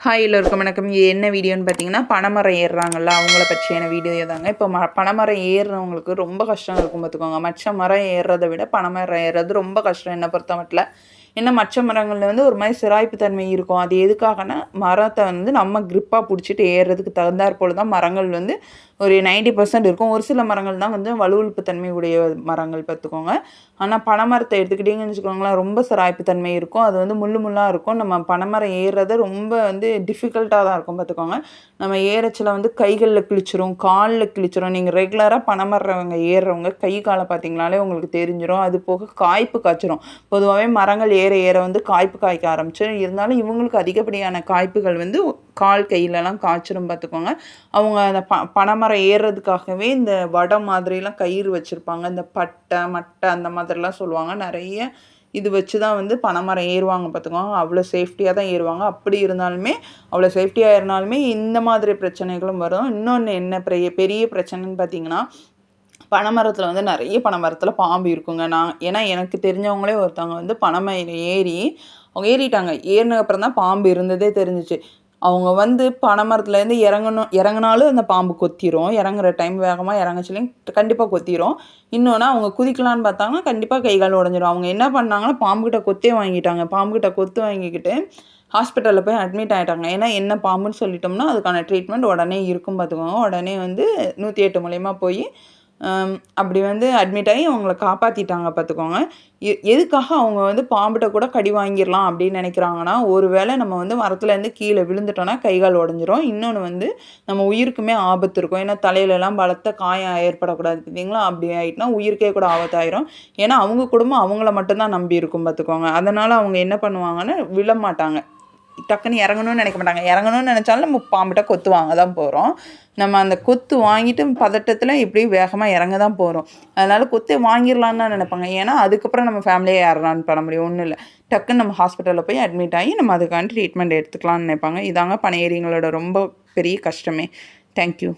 Hi எல்லோருக்கும் வணக்கம். என்ன வீடியோன்னு பார்த்தீங்கன்னா, பனைமரம் ஏறுறாங்கல்ல அவங்கள பற்றியான வீடியோ தாங்க. இப்போ பனைமரம் ஏறுறவங்களுக்கு ரொம்ப கஷ்டம் இருக்கும் பார்த்துக்கோங்க. மற்ற மரம் ஏறுறதை விட பனைமரம் ஏறுறது ரொம்ப கஷ்டம் என்னை பொறுத்த மட்டும். ஏன்னா மற்ற மரங்களில் வந்து ஒரு மாதிரி சிராய்ப்பு தன்மை இருக்கும். அது எதுக்காகனா மரத்தை வந்து நம்ம க்ரிப்பாக பிடிச்சிட்டு ஏறுறதுக்கு தகுந்தாற் போல் தான் மரங்கள் வந்து ஒரு 90% இருக்கும். ஒரு சில மரங்கள் தான் வந்து வலுவழுப்பு தன்மை உடைய மரங்கள் பார்த்துக்கோங்க. ஆனால் பனைமரத்தை எடுத்துக்கிட்டிங்கன்னு வச்சுக்கோங்களேன், ரொம்ப சிராய்ப்பு தன்மை இருக்கும். அது வந்து முள்ளாக இருக்கும். நம்ம பனைமரம் ஏறுறது ரொம்ப வந்து டிஃபிகல்ட்டாக தான் இருக்கும் பார்த்துக்கோங்க. நம்ம ஏறச்சில் வந்து கைகளில் கிழிச்சிரும், காலில் கிழிச்சிரும். நீங்கள் ரெகுலராக பனைமரவங்க ஏறுறவங்க கை காலை பார்த்தீங்கனாலே உங்களுக்கு தெரிஞ்சிடும். அது போக காய்ப்பு காய்ச்சிரும். பொதுவாகவே மரங்கள் ஏற ஏற வந்து காய்ப்பு காய்க்க ஆரம்பிச்சிடும். இருந்தாலும் இவங்களுக்கு அதிகப்படியான காய்ப்புகள் வந்து கால் கையிலலாம் காய்ச்சிரும் பார்த்துக்கோங்க. அவங்க அந்த பனைமரம் ஏறுறதுக்காகவே இந்த வடம் மாதிரிலாம் கயிறு வச்சுருப்பாங்க. இந்த பட்டை மட்டை அந்த மாதிரிலாம் சொல்லுவாங்க. நிறைய இது வச்சு தான் வந்து பனைமரம் ஏறுவாங்க பார்த்துக்கோங்க. அவ்வளோ சேஃப்டியாக தான் ஏறுவாங்க. அப்படி இருந்தாலுமே அவ்வளோ சேஃப்டியாக ஏறினாலுமே இந்த மாதிரி பிரச்சனைகளும் வரும். இன்னொன்று என்ன பெரிய பிரச்சனைன்னு பார்த்தீங்கன்னா, பனைமரத்தில் வந்து நிறைய பனைமரத்தில் பாம்பு இருக்குங்க. ஏன்னா எனக்கு தெரிஞ்சவங்களே ஒருத்தவங்க வந்து பனைமரம் ஏறி அவங்க ஏறிட்டாங்க. ஏறினதுக்கப்புறம் தான் பாம்பு இருந்ததே தெரிஞ்சிச்சு. அவங்க வந்து பனைமரத்துலேருந்து இறங்குனாலும் அந்த பாம்பு கொத்திரும். இறங்குற டைம் வேகமாக இறங்கச்சுலையும் கண்டிப்பாக கொத்திரும். இன்னொன்று அவங்க குதிக்கலான்னு பார்த்தாங்கன்னா கண்டிப்பாக கை கால் உடஞ்சிரும். அவங்க என்ன பண்ணாங்கன்னா பாம்புக்கிட்ட கொத்தே வாங்கிட்டாங்க. பாம்புக்கிட்ட கொத்து வாங்கிக்கிட்டு ஹாஸ்பிட்டலில் போய் அட்மிட் ஆகிட்டாங்க. ஏன்னா என்ன பாம்புன்னு சொல்லிட்டோம்னா அதுக்கான ட்ரீட்மெண்ட் உடனே இருக்கும் பார்த்துக்கோங்க. உடனே வந்து 108 மூலயமா போய் அப்படி வந்து அட்மிட் ஆகி அவங்கள காப்பாற்றிட்டாங்க பார்த்துக்கோங்க. எதுக்காக அவங்க வந்து பாம்புகிட்ட கூட கடி வாங்கிடலாம் அப்படின்னு நினைக்கிறாங்கன்னா, ஒரு வேளை நம்ம வந்து மரத்துலேருந்து கீழே விழுந்துட்டோன்னா கை கால் உடஞ்சிரும். இன்னொன்று வந்து நம்ம உயிருக்குமே ஆபத்து இருக்கும். ஏன்னா தலையிலலாம் பலத்த காயம் ஏற்படக்கூடாது பார்த்தீங்களா? அப்படி ஆகிட்டுனா உயிருக்கே கூட ஆபத்தாயிரும். ஏன்னா அவங்க குடும்பம் அவங்கள மட்டும்தான் நம்பி இருக்கும் பார்த்துக்கோங்க. அதனால் அவங்க என்ன பண்ணுவாங்கன்னா விழமாட்டாங்க. டக்குன்னு இறங்கணும்னு நினைக்க மாட்டாங்க. இறங்கணும்னு நினச்சாலும் நம்ம பாம்புகிட்ட கொத்து வாங்க தான் போகிறோம். நம்ம அந்த கொத்து வாங்கிட்டு பதட்டத்தில் இப்படி வேகமாக இறங்க தான் போகிறோம். அதனால் கொத்து வாங்கிடலான்னு தான் நினைப்பாங்க. ஏன்னா அதுக்கப்புறம் நம்ம ஃபேமிலியை யாரெல்லாம் பண்ண முடியும்? ஒன்றும் இல்லை. டக்குன்னு நம்ம ஹாஸ்பிட்டலில் போய் அட்மிட் ஆகி நம்ம அதுக்கான ட்ரீட்மெண்ட் எடுத்துக்கலாம்னு நினைப்பாங்க. இதாங்க பனை ஏறிங்களோட ரொம்ப பெரிய கஷ்டமே. தேங்க்யூ.